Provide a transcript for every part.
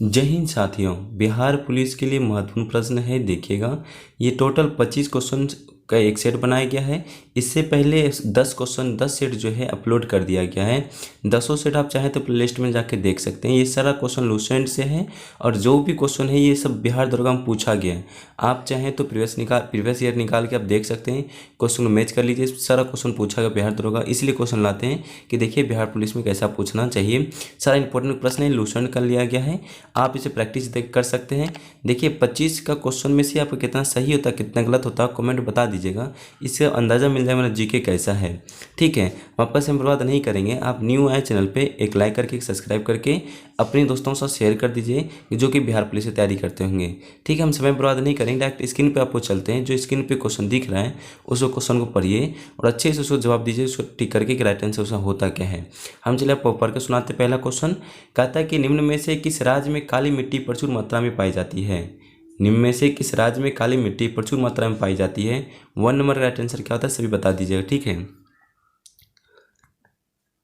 जय हिंद साथियों। बिहार पुलिस के लिए महत्वपूर्ण प्रश्न है, देखिएगा। ये टोटल 25 क्वेश्चन का एक सेट बनाया गया है। इससे पहले 10 क्वेश्चन 10 सेट जो है अपलोड कर दिया गया है। 10 सेट आप चाहें तो प्लेलिस्ट में जाके देख सकते हैं। ये सारा क्वेश्चन लूसेंट से है और जो भी क्वेश्चन है ये सब बिहार दरोगा में पूछा गया है। आप चाहें तो प्रीवियस ईयर निकाल के आप देख सकते हैं, क्वेश्चन को मैच कर लीजिए। सारा क्वेश्चन पूछा गया बिहार दरोगा, इसलिए क्वेश्चन लाते हैं कि देखिए बिहार पुलिस में कैसा पूछना चाहिए। सारा इंपॉर्टेंट प्रश्न है, लूसेंट कर लिया गया है। आप इसे प्रैक्टिस देख कर सकते हैं। देखिए 25 का क्वेश्चन में से आपको कितना सही होता है कितना गलत होता है कमेंट बता दीजिएगा। इससे अंदाज़ा मिल जाए मेरा जीके कैसा है। ठीक है, वापस हम बर्बाद नहीं करेंगे। आप न्यू आए चैनल पे एक लाइक करके एक सब्सक्राइब करके अपने दोस्तों के साथ शेयर कर दीजिए जो कि बिहार पुलिस की तैयारी करते होंगे। ठीक है, हम समय बर्बाद नहीं करेंगे, डायरेक्ट स्क्रीन पे आपको चलते हैं। जो स्क्रीन पे क्वेश्चन दिख रहा है उस क्वेश्चन को पढ़िए और अच्छे से उसको जवाब दीजिए, उसको टिक करके कि राइट आंसर उसका होता क्या है। हम चलिए आपको पढ़ के सुनाते। पहला क्वेश्चन कहता है कि निम्न में से किस राज्य में काली मिट्टी प्रचुर मात्रा में पाई जाती है। निम्न में से किस राज्य में काली मिट्टी प्रचुर मात्रा में पाई जाती है। 1 नंबर का राइट आंसर क्या होता है सभी बता दीजिएगा। ठीक है,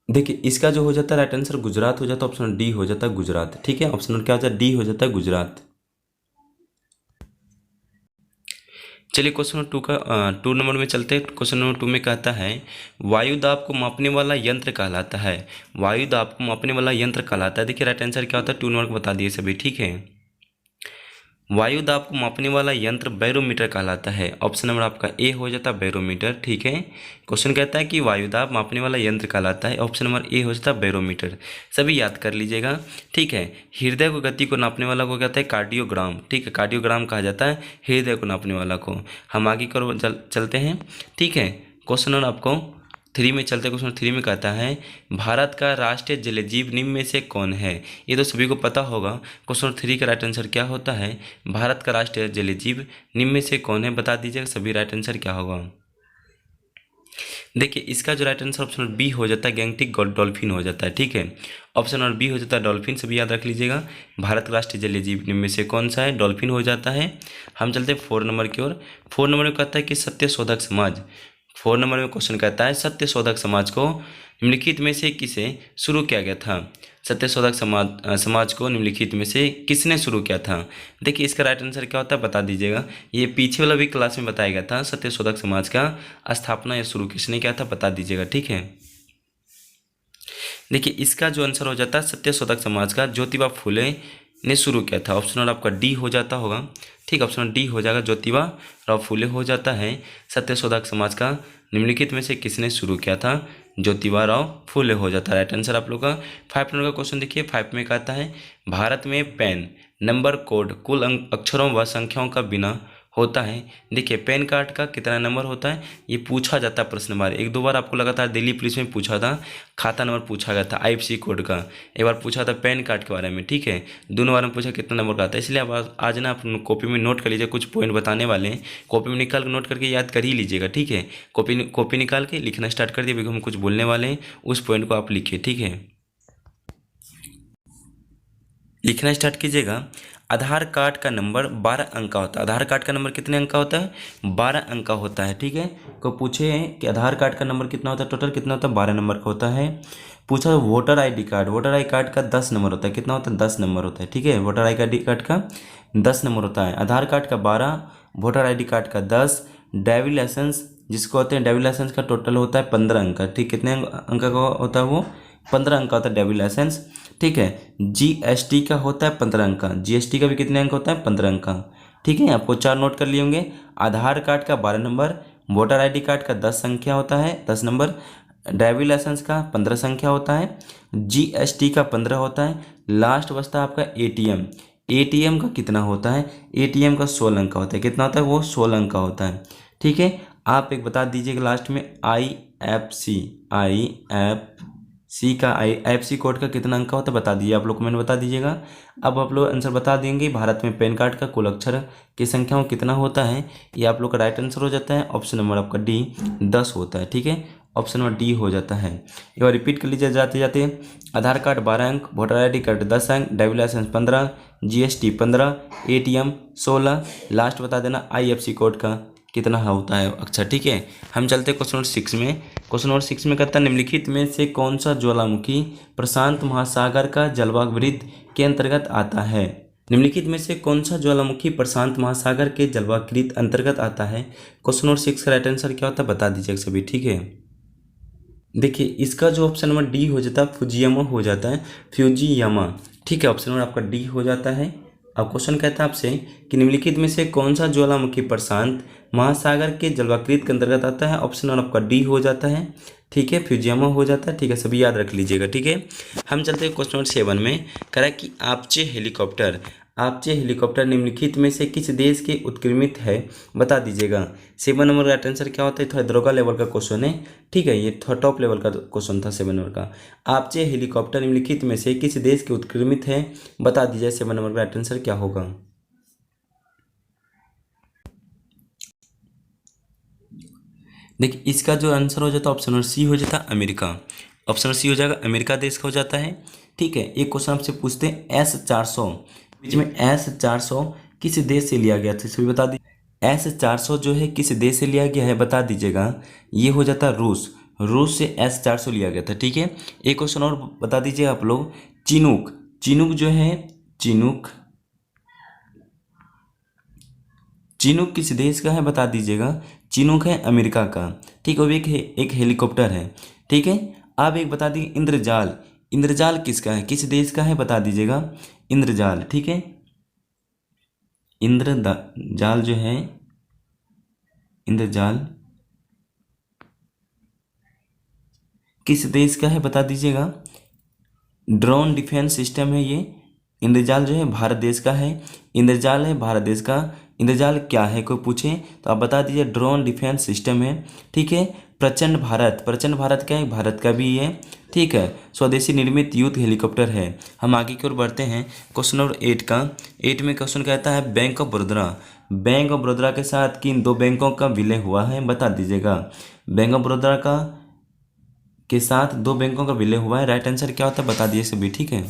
देखिए इसका जो हो जाता है राइट आंसर गुजरात हो जाता है, ऑप्शन डी हो जाता है गुजरात। ठीक है, ऑप्शन क्या होता है डी हो जाता है गुजरात। चलिए क्वेश्चन नंबर 2 का 2 नंबर में चलते हैं। क्वेश्चन नंबर 2 में कहता है वायु दाब को मापने वाला यंत्र कहलाता है। वायु दाब को मापने वाला यंत्र कहलाता है। देखिए राइट आंसर क्या होता है 2 नंबर को बता दिए सभी। ठीक है, वायु दाब को मापने वाला यंत्र बैरोमीटर कहलाता है। ऑप्शन नंबर आपका ए हो जाता है बैरोमीटर। ठीक है, क्वेश्चन कहता है कि वायु दाब मापने वाला यंत्र कहलाता है। ऑप्शन नंबर ए हो जाता है बैरोमीटर। सभी याद कर लीजिएगा। ठीक है, हृदय को गति को नापने वाला को कहता है कार्डियोग्राम। ठीक है, कार्डियोग्राम कहा जाता है हृदय को नापने वाला को। हम आगे चलते हैं। ठीक है, क्वेश्चन नंबर आपको 3 में चलते। क्वेश्चन 3 में कहता है भारत का राष्ट्रीय जलजीव निम्न में से कौन है। ये तो सभी को पता होगा। क्वेश्चन 3 का राइट आंसर क्या होता है भारत का राष्ट्रीय जलजीव निम्न में से कौन है बता दीजिएगा सभी। राइट आंसर क्या होगा। देखिए इसका जो राइट आंसर ऑप्शन बी हो जाता है गैंगटिक डॉल्फिन हो जाता है। ठीक है, ऑप्शन नंबर बी हो जाता है डॉल्फिन। सभी याद रख लीजिएगा। भारत का राष्ट्रीय जलीय जीव निम्न में से कौन सा है, डॉल्फिन हो जाता है। हम चलते हैं 4 नंबर की ओर। 4 नंबर में कहता है कि सत्य शोधक समाज। 4 नंबर में क्वेश्चन कहता है सत्य शोधक समाज को निम्नलिखित में से किसे शुरू किया गया था। सत्य शोधक समाज को निम्नलिखित में से किसने शुरू किया था। देखिए इसका राइट आंसर क्या होता है बता दीजिएगा। ये पीछे वाला भी क्लास में बताया गया था। सत्य शोधक समाज का स्थापना या शुरू किसने किया था बता दीजिएगा। ठीक है, देखिए इसका जो आंसर हो जाता है सत्य शोधक समाज का ज्योतिबा फुले ने शुरू किया था। ऑप्शन नंबर आपका डी हो जाता होगा। ठीक, ऑप्शन डी हो जाएगा ज्योतिबा राव फुले हो जाता है। सत्य शोधक समाज का निम्नलिखित में से किसने शुरू किया था, ज्योतिबा राव फुले हो जाता है। राइट आंसर आप लोग का 5 नंबर का क्वेश्चन देखिए। 5 में कहता है भारत में पैन नंबर कोड कुल अक्षरों व संख्याओं का बिना होता है। देखिए पैन कार्ड का कितना नंबर होता है ये पूछा जाता है प्रश्न बार। 1-2 बार आपको लगातार दिल्ली पुलिस में पूछा था। खाता नंबर पूछा गया था आईएफएससी कोड का। एक बार पूछा था पैन कार्ड के बारे में। ठीक है, दोनों बार में पूछा कितना नंबर का आता है। इसलिए आप आज ना आप कॉपी में नोट कर लीजिए, कुछ पॉइंट बताने वाले हैं। कॉपी में निकाल कर नोट करके याद कर ही लीजिएगा। ठीक है, कॉपी निकाल के लिखना स्टार्ट कर दिए, हम कुछ बोलने वाले हैं उस पॉइंट को आप लिखिए। ठीक है, लिखना स्टार्ट कीजिएगा। आधार कार्ड का नंबर 12 अंक का होता है। आधार कार्ड का नंबर कितने अंक का होता है, 12 अंक का होता है। ठीक है, को पूछे कि आधार कार्ड का नंबर कितना होता है, टोटल कितना होता है 12 नंबर का होता है। पूछा वोटर आई कार्ड का 10 नंबर होता है। कितना होता है 10 नंबर होता है। ठीक है, वोटर आई कार्ड का 10 नंबर होता है। आधार कार्ड का 12, वोटर आई कार्ड का 10, ड्राइविंग लाइसेंस जिसको होते हैं ड्राइविंग लाइसेंस का टोटल होता है 15 अंक का। ठीक, कितने अंक का होता है वो 15 अंक का होता है ड्राइविंग लाइसेंस। ठीक है, जीएसटी का होता है 15 अंक का। जीएसटी का भी कितने अंक होता है 15 अंक का। ठीक है, आपको 4 नोट कर लिए होंगे। आधार कार्ड का 12 नंबर, वोटर आईडी कार्ड का 10 संख्या होता है 10 नंबर, ड्राइविंग लाइसेंस का 15 संख्या होता है, जीएसटी का 15 होता है। लास्ट बचता है आपका एटीएम। एटीएम का कितना होता है, एटीएम का 16 अंक का होता है। कितना होता है वो 16 अंक का होता है। ठीक है, आप एक बता दीजिएगा लास्ट में आईएफएससी आईएफएससी कोड का कितना अंक का होता है बता दीजिए। आप लोग कमेंट बता दीजिएगा। अब आप लोग आंसर बता देंगे भारत में पैन कार्ड का कुल अक्षर की संख्या कितना होता है। ये आप लोग का राइट आंसर हो जाता है। ऑप्शन नंबर आपका डी 10 होता है। ठीक है, ऑप्शन नंबर डी हो जाता है। एक बार रिपीट कर लीजिए जाते जाते। आधार कार्ड 12 अंक, वोटर आई कार्ड 10 अंक, driving licence 15, GST 15, ATM 16, last बता देना आईएफएससी कोड का कितना होता है अक्षर। ठीक है, हम चलते हैं क्वेश्चन नंबर 6 में। क्वेश्चन नंबर 6 में कहता है निम्नलिखित में से कौन सा ज्वालामुखी प्रशांत महासागर का जलवावृत के अंतर्गत आता है? निम्नलिखित में से कौन सा ज्वालामुखी प्रशांत महासागर के जलवाकृत अंतर्गत आता है? क्वेश्चन नंबर 6 का राइट आंसर क्या होता है बता दीजिएगा सभी, ठीक है। देखिए इसका जो ऑप्शन नंबर डी हो जाता है फुजियामा हो जाता है, फ्यूजियामा, ठीक है। ऑप्शन नंबर आपका डी हो जाता है। अब क्वेश्चन कहता है आपसे कि निम्नलिखित में से कौन सा ज्वालामुखी प्रशांत महासागर के जलवाकृत के अंतर्गत आता है? ऑप्शन नंबर आपका डी हो जाता है, ठीक है, फ्यूजियामा हो जाता है, ठीक है, सभी याद रख लीजिएगा, ठीक है। हम चलते हैं क्वेश्चन नंबर 7 में। कह रहा है कि आपचे हेलीकॉप्टर निम्नलिखित में से किस देश के उत्क्रमित है? बता दीजिएगा। 7 नंबर का आंसर क्या होता है? थोड़ा दरोगा लेवल का क्वेश्चन है, ठीक है, ये थोड़ा टॉप लेवल का क्वेश्चन था 7 नंबर का। आपचे हेलीकॉप्टर निम्नलिखित में से किस देश के उत्क्रमित है? बता दीजिए 7 नंबर का आंसर क्या होगा। देखिए इसका जो आंसर हो जाता है ऑप्शन नंबर सी हो जाता है अमेरिका। ऑप्शन सी हो जाएगा, अमेरिका देश का हो जाता है, ठीक है। एक क्वेश्चन आपसे पूछते हैं S-400, बीच में S-400 किस देश से लिया गया था? सभी बता दीजिए। S-400 जो है किस देश से लिया गया है बता दीजिएगा। ये हो जाता है रूस से S-400 लिया गया था, ठीक है। एक क्वेश्चन और बता दीजिए आप लोग। चिनूक जो है, चिनूक किस देश का है बता दीजिएगा। चिनूक है अमेरिका का, ठीक है, वो एक हेलीकॉप्टर है, ठीक है। आप एक बता दीजिए इंद्रजाल किसका है, किस देश का है बता दीजिएगा। इंद्रजाल, ठीक है, इंद्रजाल जो है, इंद्रजाल किस देश का है बता दीजिएगा। ड्रोन डिफेंस सिस्टम है ये। इंद्रजाल जो है भारत देश का है। इंद्रजाल है भारत देश का। इंद्रजाल क्या है कोई पूछे तो आप बता दीजिए ड्रोन डिफेंस सिस्टम है, ठीक है। प्रचंड भारत क्या है? भारत का भी है, ठीक है। स्वदेशी निर्मित युद्ध हेलीकॉप्टर है। हम आगे की ओर बढ़ते हैं क्वेश्चन नंबर 8 का। 8 में क्वेश्चन कहता है बैंक ऑफ बड़ौदा के साथ किन दो बैंकों का विलय हुआ है? बता दीजिएगा। बैंक ऑफ बड़ौदा का के साथ दो बैंकों का विलय हुआ है, राइट आंसर क्या होता है बता दीजिए सभी, ठीक है।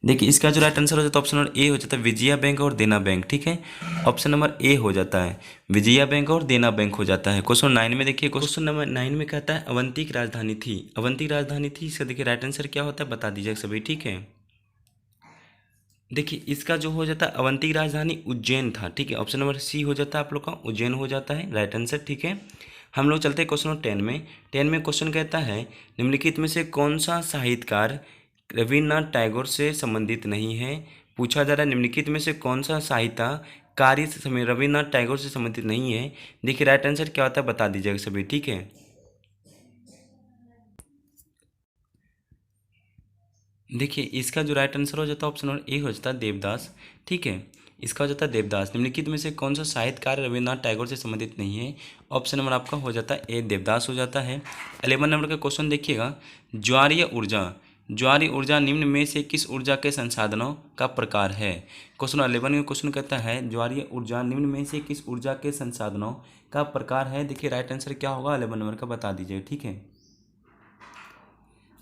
देखिए इसका जो राइट आंसर हो जाता है ऑप्शन नंबर ए हो जाता है विजया बैंक और देना बैंक, ठीक है। ऑप्शन नंबर ए हो जाता है विजया बैंक और देना बैंक हो जाता है। क्वेश्चन 9 में देखिए, क्वेश्चन नंबर 9 में कहता है अवंती की राजधानी थी। इसका देखिए राइट आंसर क्या होता है बता दीजिए सभी, ठीक है। देखिए इसका जो हो जाता है अवंती की राजधानी उज्जैन था, ठीक है। ऑप्शन नंबर सी हो जाता है आप लोग का उज्जैन हो जाता है, राइट आंसर, ठीक है। हम लोग चलते हैं क्वेश्चन नंबर 10 में। 10 में क्वेश्चन कहता है निम्नलिखित में से कौन सा साहित्यकार रविन्द्रनाथ टैगोर से संबंधित नहीं है? पूछा जा रहा है निम्नलिखित में से कौन सा साहित्य कार्य से रविन्द्रनाथ टैगोर से संबंधित नहीं है? देखिए राइट आंसर क्या होता है बता दीजिएगा सभी, ठीक है। देखिए इसका जो राइट आंसर हो जाता है ऑप्शन नंबर ए हो जाता है देवदास, ठीक है। इसका हो जाता है देवदास। निम्नलिखित में से कौन सा साहित्यकार रविन्द्रनाथ टैगोर से संबंधित नहीं है? ऑप्शन नंबर आपका हो जाता है ए देवदास हो जाता है। 11 नंबर का क्वेश्चन देखिएगा, ज्वारीय ऊर्जा निम्न में से किस ऊर्जा के संसाधनों का प्रकार है? क्वेश्चन 11 में क्वेश्चन कहता है ज्वारीय ऊर्जा निम्न में से किस ऊर्जा के संसाधनों का प्रकार है? देखिए राइट आंसर क्या होगा 11 नंबर का बता दीजिए, ठीक है।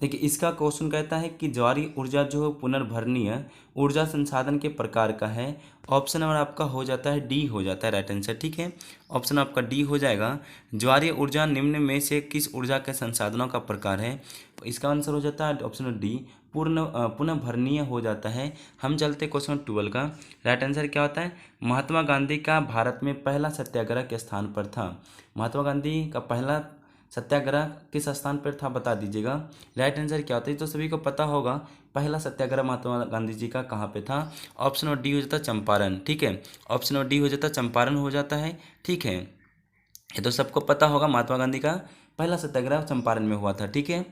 देखिए इसका क्वेश्चन कहता है कि ज्वारीय ऊर्जा जो पुनर्भरणीय ऊर्जा संसाधन के प्रकार का है। ऑप्शन नंबर आपका हो जाता है डी हो जाता है, राइट आंसर, ठीक है। ऑप्शन आपका डी हो जाएगा ज्वारीय ऊर्जा निम्न में से किस ऊर्जा के संसाधनों का प्रकार है? इसका आंसर हो जाता है ऑप्शन डी पुनर्भरणीय हो जाता है। हम चलते क्वेश्चन 12 का। राइट आंसर क्या होता है? महात्मा गांधी का भारत में पहला सत्याग्रह के स्थान पर था। महात्मा गांधी का पहला सत्याग्रह किस स्थान पर था बता दीजिएगा। राइट आंसर क्या होता है तो सभी को पता होगा, पहला सत्याग्रह महात्मा गांधी जी का कहाँ पे था? ऑप्शन और डी हो जाता है चंपारण, ठीक है। ऑप्शन और डी हो जाता है चंपारण हो जाता है, ठीक है। ये तो सबको पता होगा महात्मा गांधी का पहला सत्याग्रह चंपारण में हुआ था, ठीक है।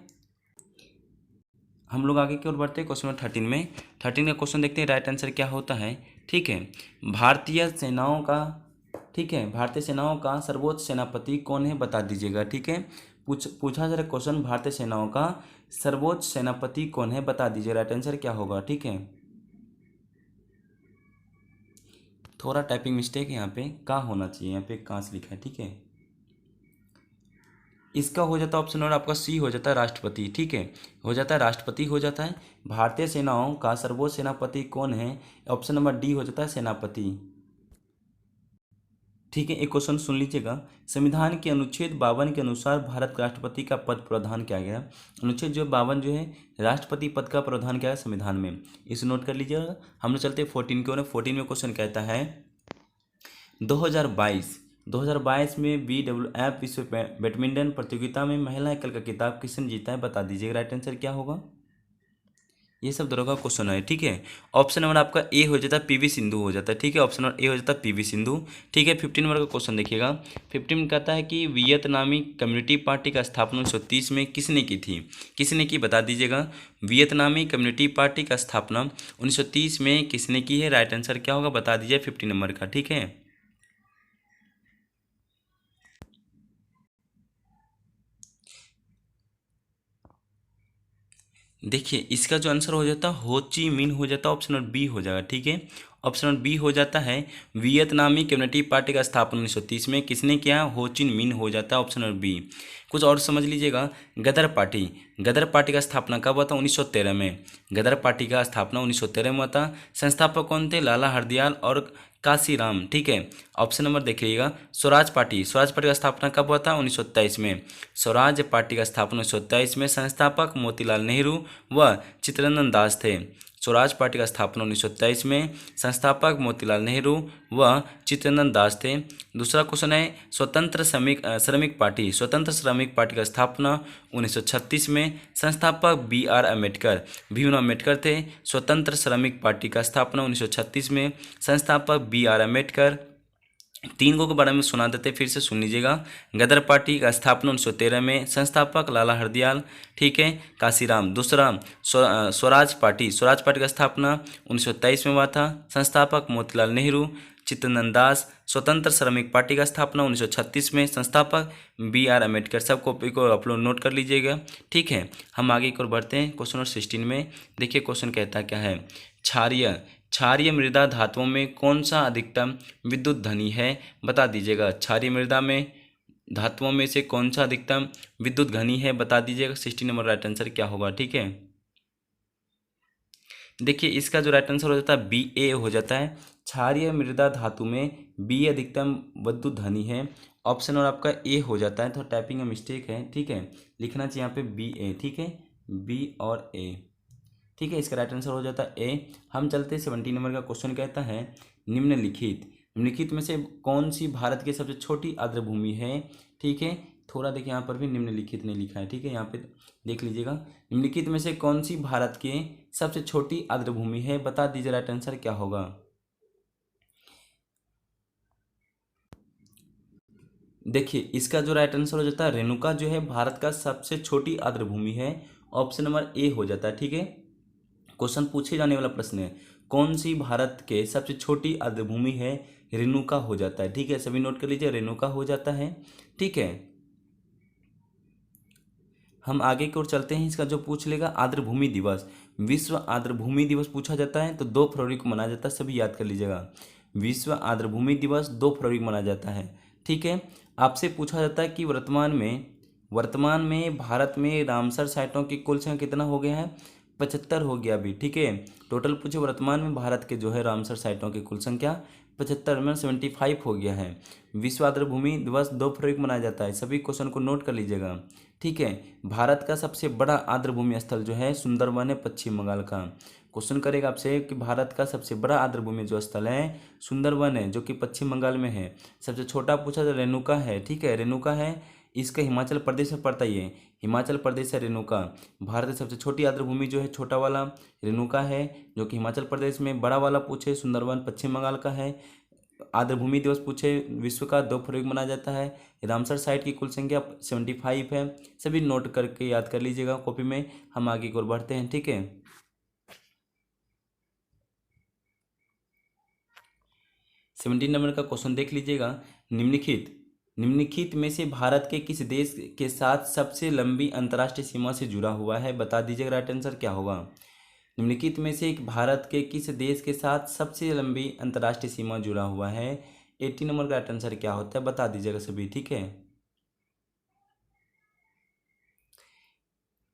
हम लोग आगे की ओर बढ़ते हैं क्वेश्चन नंबर 13 में। 13 का क्वेश्चन देखते हैं राइट आंसर क्या होता है, ठीक है। भारतीय सेनाओं का, ठीक है, भारतीय सेनाओं का सर्वोच्च सेनापति कौन है बता दीजिएगा, ठीक है। पूछा जा रहा क्वेश्चन भारतीय सेनाओं का सर्वोच्च सेनापति कौन है बता दीजिए, राइट आंसर क्या होगा, ठीक है। थोड़ा टाइपिंग मिस्टेक है यहाँ पे, कहाँ होना चाहिए, यहाँ पे कहाँ से लिखा है, ठीक है। इसका हो जाता है ऑप्शन नंबर आपका सी हो जाता है राष्ट्रपति, ठीक है, हो जाता है राष्ट्रपति हो जाता है। भारतीय सेनाओं का सर्वोच्च सेनापति कौन है? ऑप्शन नंबर डी हो जाता है सेनापति। ठीक है, एक क्वेश्चन सुन लीजिएगा। संविधान के अनुच्छेद 52 के अनुसार भारत का राष्ट्रपति का पद प्रावधान किया गया। अनुच्छेद जो 52 जो है राष्ट्रपति पद का प्रावधान किया है संविधान में, इसे नोट कर लीजिएगा। हम लोग चलते हैं 14 की ओर। 14 में क्वेश्चन कहता है 2022 में BWF विश्व बैडमिंटन प्रतियोगिता में महिला एकल का खिताब किसने जीता है, बता दीजिएगा। राइट आंसर क्या होगा। ये सब तरह का क्वेश्चन है। ठीक है, ऑप्शन नंबर आपका ए हो जाता है, PV सिंधु हो जाता है। ठीक है, ऑप्शन नंबर ए हो जाता है PV सिंधु। ठीक है, 15 नंबर का क्वेश्चन देखिएगा। 15 में कहता है कि वियतनामी कम्युनिटी पार्टी का स्थापना 1930 में किसने की थी, किसने की, बता दीजिएगा। वियतनामी कम्युनिटी पार्टी का स्थापना 1930 में किसने की है, राइट आंसर क्या होगा, बता दीजिए 15 नंबर का। ठीक है, देखिए इसका जो आंसर हो जाता है हो ची मिन हो जाता है, ऑप्शन नंबर बी हो जाएगा। ठीक है, ऑप्शन नंबर बी हो जाता है। वियतनामी कम्युनिटी पार्टी का स्थापना 1930 में किसने किया, हो ची मिन हो जाता है, ऑप्शन नंबर बी। कुछ और समझ लीजिएगा। गदर पार्टी का स्थापना कब हुआ था, 1913 में। गदर पार्टी का स्थापना 1913 में हुआ था। संस्थापक कौन थे, लाला हरदयाल और काशीराम। ठीक है, ऑप्शन नंबर देखिएगा। स्वराज पार्टी का स्थापना कब हुआ था, 1923 में। स्वराज पार्टी का स्थापना 1923 में। संस्थापक मोतीलाल नेहरू व चित्तरंजन दास थे। स्वराज पार्टी का स्थापना 1923 में, संस्थापक मोतीलाल नेहरू व चित्तरंजन दास थे। दूसरा क्वेश्चन है स्वतंत्र श्रमिक पार्टी का स्थापना 1936 में, संस्थापक BR अम्बेडकर, भीमराव अम्बेडकर थे। स्वतंत्र श्रमिक पार्टी का स्थापना 1936 में, संस्थापक BR अम्बेडकर। तीन को के बारे में सुना देते, फिर से सुन लीजिएगा। गदर पार्टी का स्थापना 1913 में, संस्थापक लाला हरदयाल, ठीक है, काशीराम। दूसरा स्वराज पार्टी का स्थापना 1923 में हुआ था, संस्थापक मोतीलाल नेहरू, चित्तरंजन दास। स्वतंत्र श्रमिक पार्टी का स्थापना 1936 में, संस्थापक BR अम्बेडकर। सब कॉपी को अपलोड नोट कर लीजिएगा। ठीक है, हम आगे की ओर बढ़ते हैं। क्वेश्चन नंबर 16 में देखिए क्वेश्चन कहता क्या है। क्षारीय मृदा धातुओं में कौन सा अधिकतम विद्युत धनी है, बता दीजिएगा। क्षारीय मृदा में धातुओं में से कौन सा अधिकतम विद्युत घनी है, बता दीजिएगा। 16 नंबर राइट आंसर क्या होगा। ठीक है, देखिए इसका जो राइट आंसर हो जाता है BA हो जाता है। क्षारीय मृदा धातु में B अधिकतम विद्युत धनी है। ऑप्शन और आपका ए हो जाता है। तो टाइपिंग में मिस्टेक है, ठीक है, लिखना चाहिए यहाँ पे BA। ठीक है, B और A। ठीक है, इसका राइट आंसर हो जाता है ए। हम चलते 17 नंबर का क्वेश्चन कहता है निम्नलिखित में से कौन सी भारत की सबसे छोटी आर्द्रभूमि है। ठीक है, थोड़ा देखिए यहाँ पर भी निम्नलिखित नहीं लिखा है। ठीक है, यहाँ पे देख लीजिएगा। निम्नलिखित में से कौन सी भारत की सबसे छोटी आर्द्रभूमि है, बता दीजिए। राइट आंसर क्या होगा। देखिए इसका जो राइट आंसर हो जाता है रेणुका जो है भारत का सबसे छोटी आर्द्रभूमि है। ऑप्शन नंबर ए हो जाता है। ठीक है, क्वेश्चन पूछे जाने वाला प्रश्न है कौन सी भारत के सबसे छोटी आर्द्रभूमि है, रेणुका हो जाता है। ठीक है, सभी नोट कर लीजिए, रेणुका हो जाता है। ठीक है, हम आगे की ओर चलते हैं। इसका जो पूछ लेगा आर्द्रभूमि दिवस, विश्व आर्द्रभूमि दिवस पूछा जाता है तो 2 फरवरी को मनाया जाता है, सभी याद कर लीजिएगा। विश्व आर्द्रभूमि दिवस 2 फरवरी को मनाया जाता है। ठीक है, आपसे पूछा जाता है कि वर्तमान में भारत में रामसर साइटों की कुल संख्या कितना हो गया है, 75 हो गया अभी। ठीक है, टोटल पूछे वर्तमान में भारत के जो है रामसर साइटों की कुल संख्या 75 में 75 हो गया है। विश्व आर्द्रभूमि दिवस 2 फरवरी को मनाया जाता है, सभी क्वेश्चन को नोट कर लीजिएगा। ठीक है, भारत का सबसे बड़ा आर्द्रभूमि स्थल जो है सुंदरवन है पश्चिम बंगाल का। क्वेश्चन करेगा आपसे कि भारत का सबसे बड़ा आर्द्रभूमि जो स्थल है सुंदरवन है जो कि पश्चिम बंगाल में है। सबसे छोटा पूछा तो रेणुका है। ठीक है, रेणुका है, इसका हिमाचल प्रदेश में पड़ता ही है, हिमाचल प्रदेश है रेणुका। भारत की सबसे छोटी आर्द्रभूमि जो है छोटा वाला रेणुका है जो कि हिमाचल प्रदेश में। बड़ा वाला पूछे सुंदरवन पश्चिम बंगाल का है। आर्द्रभूमि दिवस पूछे विश्व का 2 फरवरी को मनाया जाता है। रामसर साइट की कुल संख्या 75 है, सभी नोट करके याद कर लीजिएगा कॉपी में। हम आगे की ओर बढ़ते हैं। ठीक है, 17 नंबर का क्वेश्चन देख लीजिएगा। निम्नलिखित में से भारत के किस देश के साथ सबसे लंबी अंतर्राष्ट्रीय सीमा से जुड़ा हुआ है, बता दीजिएगा। राइट आंसर क्या होगा। निम्नलिखित में से एक भारत के किस देश के साथ सबसे लंबी अंतर्राष्ट्रीय सीमा जुड़ा हुआ है, 18 नंबर का राइट आंसर क्या होता है, बता दीजिएगा सभी। ठीक है,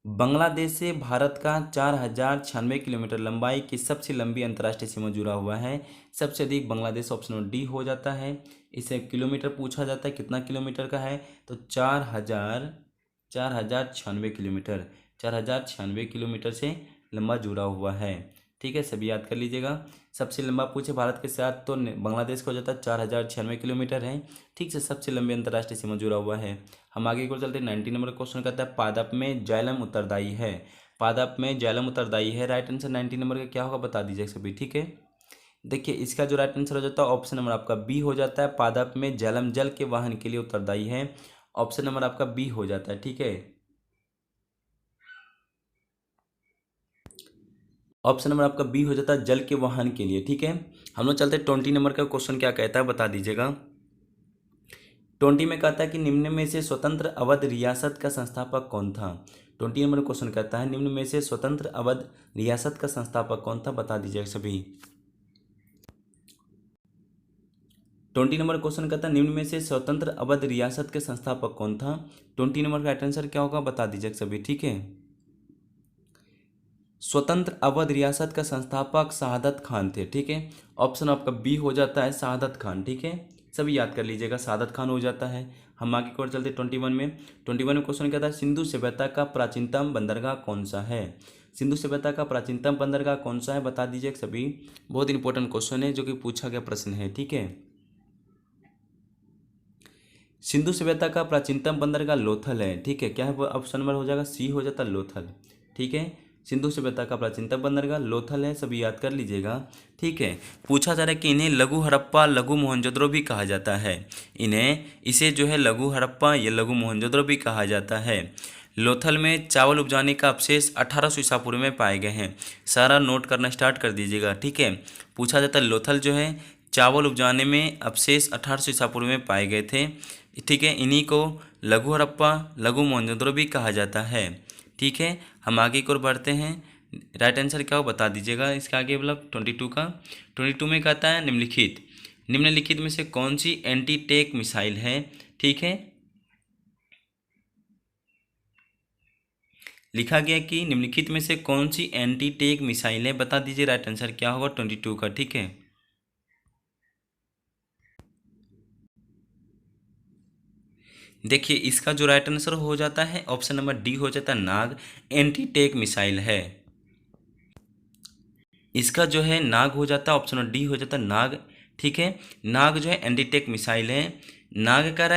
बांग्लादेश से भारत का 4096 किलोमीटर लंबाई की सबसे लंबी अंतर्राष्ट्रीय सीमा जुड़ा हुआ है। सबसे अधिक बांग्लादेश, ऑप्शन नंबर डी हो जाता है। इसे किलोमीटर पूछा जाता है, कितना किलोमीटर का है, तो 4096 किलोमीटर, 4096 किलोमीटर से लंबा जुड़ा हुआ है। ठीक है, सभी याद कर लीजिएगा। सबसे लंबा पूछे भारत के साथ तो बांग्लादेश का हो जाता है, 4096 किलोमीटर है। ठीक से सबसे लंबी अंतर्राष्ट्रीय सीमा जुड़ा हुआ है। हम आगे को चलते हैं। 19 नंबर क्वेश्चन कहता है पादप में जाइलम उत्तरदायी है। पादप में जाइलम उत्तरदायी है। राइट आंसर 19 नंबर का क्या होगा बता दीजिए सभी। ठीक है, देखिए इसका जो राइट आंसर हो जाता है ऑप्शन नंबर आपका बी हो जाता है। पादप में जाइलम जल के वाहन के लिए उत्तरदायी है। ऑप्शन नंबर आपका बी हो जाता है। ठीक है, ऑप्शन नंबर आपका बी हो जाता है जल के वाहन के लिए। ठीक है, हम लोग चलते हैं 20 नंबर का क्वेश्चन क्या कहता है बता दीजिएगा। 20 में कहता है कि निम्न में से स्वतंत्र अवध रियासत का संस्थापक कौन था। 20 नंबर क्वेश्चन कहता है निम्न में से स्वतंत्र अवध रियासत का संस्थापक कौन था, बता दीजिएगा सभी। 20 नंबर क्वेश्चन कहता है निम्न में से स्वतंत्र अवध रियासत के संस्थापक कौन था। 20 नंबर का राइट आंसर क्या होगा बता दीजिएगा सभी। ठीक है, स्वतंत्र अवध रियासत का संस्थापक शहादत खान थे। ठीक है, ऑप्शन आपका बी हो जाता है शहादत खान। ठीक है, सभी याद कर लीजिएगा, शहादत खान हो जाता है। हम आगे की ओर चलते 21 में। 21 में क्वेश्चन कहता है सिंधु सभ्यता का प्राचीनतम बंदरगाह कौन सा है। सिंधु सभ्यता का प्राचीनतम बंदरगाह कौन सा है, बता दीजिए सभी। बहुत इंपॉर्टेंट क्वेश्चन है जो कि पूछा गया प्रश्न है। ठीक है, सिंधु सभ्यता का प्राचीनतम बंदरगाह लोथल है। ठीक है, क्या है ऑप्शन नंबर हो जाएगा सी हो जाता है लोथल। ठीक है, सिंधु सभ्यता का प्राचीनतम बंदरगाह लोथल है, सभी याद कर लीजिएगा। ठीक है, पूछा जा रहा है कि इन्हें लघु हड़प्पा लघु मोहनजोदड़ो भी कहा जाता है। इसे जो है लघु हड़प्पा या लघु मोहनजोदड़ो भी कहा जाता है। लोथल में चावल उपजाने का अवशेष 1800 ईसा पूर्व में पाए गए हैं। सारा नोट करना स्टार्ट कर दीजिएगा। ठीक है, पूछा जाता है लोथल जो है चावल उपजाने में अवशेष 1800 ईसा पूर्व में पाए गए थे। ठीक है, इन्हीं को लघु हड़प्पा लघु मोहनजोदड़ो भी कहा जाता है। ठीक है, हम आगे की ओर बढ़ते हैं। राइट आंसर क्या हो बता दीजिएगा इसके आगे मतलब 22 का। 22 में कहता है निम्नलिखित में से कौन सी एंटी टैंक मिसाइल है। ठीक है, लिखा गया कि निम्नलिखित में से कौन सी एंटी टैंक मिसाइल है, बता दीजिए राइट आंसर क्या होगा 22 का। ठीक है, देखिए इसका जो राइट आंसर हो जाता है ऑप्शन नंबर डी हो जाता है नाग एंटी टैंक मिसाइल है। इसका जो है नाग हो जाता है, ऑप्शन नंबर डी हो जाता है नाग। ठीक है, नाग जो है एंटी टैंक मिसाइल है। नाग का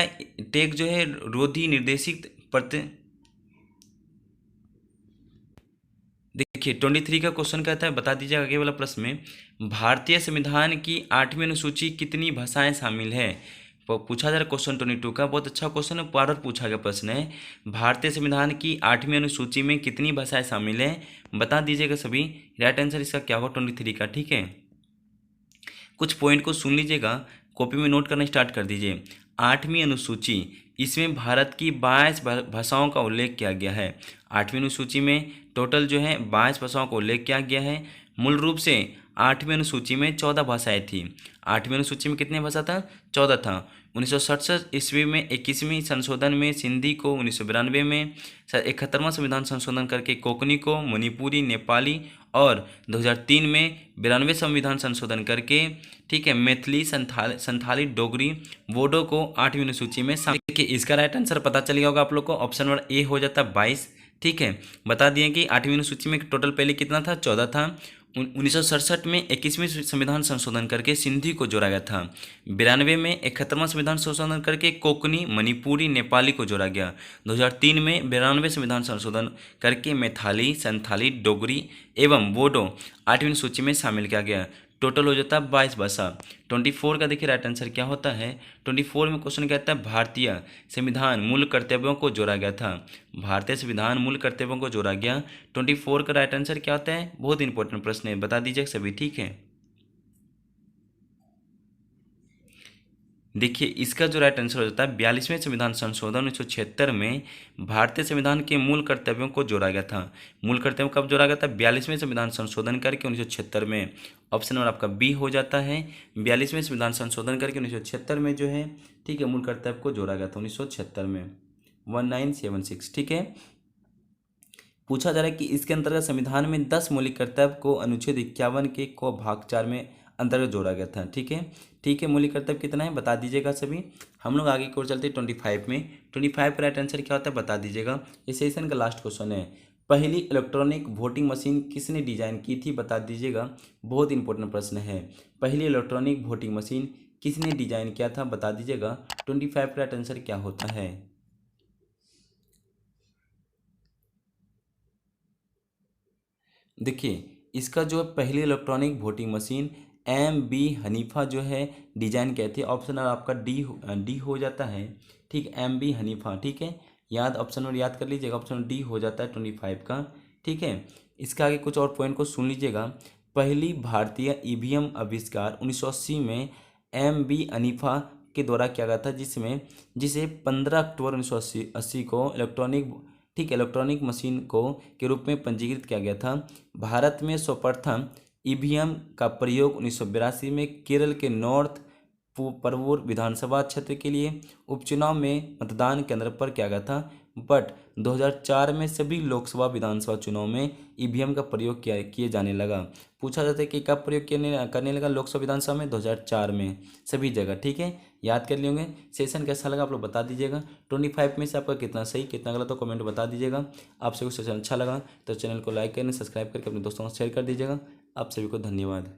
टैंक जो है रोधी निर्देशित प्रति। देखिए 23 का क्वेश्चन कहता है बता दीजिए आगे वाला प्रश्न में भारतीय संविधान की 8वीं अनुसूची कितनी भाषाएं शामिल है। पूछा जा रहा है क्वेश्चन 22 का, बहुत अच्छा क्वेश्चन है, बार पूछा गया प्रश्न है। भारतीय संविधान की 8वीं अनुसूची में कितनी भाषाएं शामिल है, बता दीजिएगा सभी। राइट आंसर इसका क्या होगा 23 का। ठीक है, कुछ पॉइंट को सुन लीजिएगा, कॉपी में नोट करना स्टार्ट कर दीजिए। 8वीं अनुसूची, इसमें भारत की 22 भाषाओं का उल्लेख किया गया है। 8वीं अनुसूची में टोटल जो है 22 भाषाओं का उल्लेख किया गया है। मूल रूप से 8वीं अनुसूची में 14 भाषाएं थी। 8वीं अनुसूची में कितने भाषा था, 14 था। 1967 ईस्वी में 21वीं संशोधन में सिंधी को, 1992 में 71वां संविधान संशोधन करके कोंकणी को, मणिपुरी, नेपाली और 2003 में 92वें संविधान संशोधन करके ठीक है मैथिली, संथाली, डोगरी, बोडो को 8वीं अनुसूची में शामिल। देखिए इसका राइट आंसर पता चल गया होगा आप लोग को, ऑप्शन नंबर ए हो जाता है 22। ठीक है, बता दिए कि 8वीं अनुसूची में टोटल पहले कितना था, 14 था। 1967 में 21वीं संविधान संशोधन करके सिंधी को जोड़ा गया था। 92 में 71वां संविधान संशोधन करके कोंकणी, मणिपुरी, नेपाली को जोड़ा गया। 2003 में 92वें संविधान संशोधन करके मैथिली, संथाली, डोगरी एवं बोडो 8वीं सूची में शामिल किया गया। टोटल हो जाता है 22 भाषा। 24 का देखिए राइट आंसर क्या होता है। 24 में क्वेश्चन कहता है भारतीय संविधान मूल कर्तव्यों को जोड़ा गया था। भारतीय संविधान मूल कर्तव्यों को जोड़ा गया। 24 का राइट आंसर क्या होता है, बहुत इंपॉर्टेंट प्रश्न है, बता दीजिए सभी। ठीक है, देखिए इसका जो राइट आंसर हो जाता है 42वें संविधान संशोधन 1976 में भारतीय संविधान के मूल कर्तव्यों को जोड़ा गया था। मूल कर्तव्य कब जोड़ा गया था, 42वें संविधान संशोधन करके 1976 में। ऑप्शन नंबर आपका बी हो जाता है। 42वें संविधान संशोधन करके 1976 में जो है ठीक है मूल कर्तव्य को जोड़ा गया था 1976 में 1976। ठीक है, पूछा जा रहा है कि इसके अंतर्गत संविधान में 10 मौलिक कर्तव्य को अनुच्छेद 51 के को भाग 4 में अंतर्गत जोड़ा गया था। ठीक है, ठीक है। मौलिक कर्तव्य कितना है बता दीजिएगा सभी। हम लोग आगे की ओर चलते हैं 25 में। 25 का राइट आंसर क्या होता है बता दीजिएगा। इस सेशन का लास्ट क्वेश्चन है, पहली इलेक्ट्रॉनिक वोटिंग मशीन किसने डिजाइन की थी बता दीजिएगा। बहुत इंपॉर्टेंट प्रश्न है, पहली इलेक्ट्रॉनिक वोटिंग मशीन किसने डिजाइन किया था बता दीजिएगा। 25 का राइट आंसर क्या होता है। देखिए इसका जो पहली electronic voting machine M.B. Hanifa जो है डिजाइन किए थे। ऑप्शन आपका डी हो जाता है। ठीक, M.B. हनीफा। ठीक है, याद ऑप्शन और याद कर लीजिएगा, ऑप्शन डी हो जाता है 25 का। ठीक है, इसका आगे कुछ और पॉइंट को सुन लीजिएगा। पहली भारतीय ईवीएम आविष्कार 1980 में M.B. हनीफा के द्वारा किया गया था, जिसे 15 अक्टूबर 1980 को इलेक्ट्रॉनिक मशीन को के रूप में पंजीकृत किया गया था। भारत में सर्वप्रथम ईवीएम का प्रयोग 1982 में केरल के नॉर्थ परवूर विधानसभा क्षेत्र के लिए उपचुनाव में मतदान केंद्र पर किया गया था। बट 2004 में सभी लोकसभा विधानसभा चुनाव में ईवीएम का प्रयोग किए जाने लगा। पूछा जाता है कि कब प्रयोग करने लगा लोकसभा विधानसभा में, 2004 में सभी जगह। ठीक है, याद कर लेंगे। सेशन कैसा लगा आप लोग बता दीजिएगा। 25 में से आपका कितना सही कितना गलत हो कमेंट बता दीजिएगा। आप सभी को सेशन अच्छा लगा तो चैनल को लाइक करना, सब्सक्राइब करके अपने दोस्तों को शेयर कर दीजिएगा। आप सभी को धन्यवाद।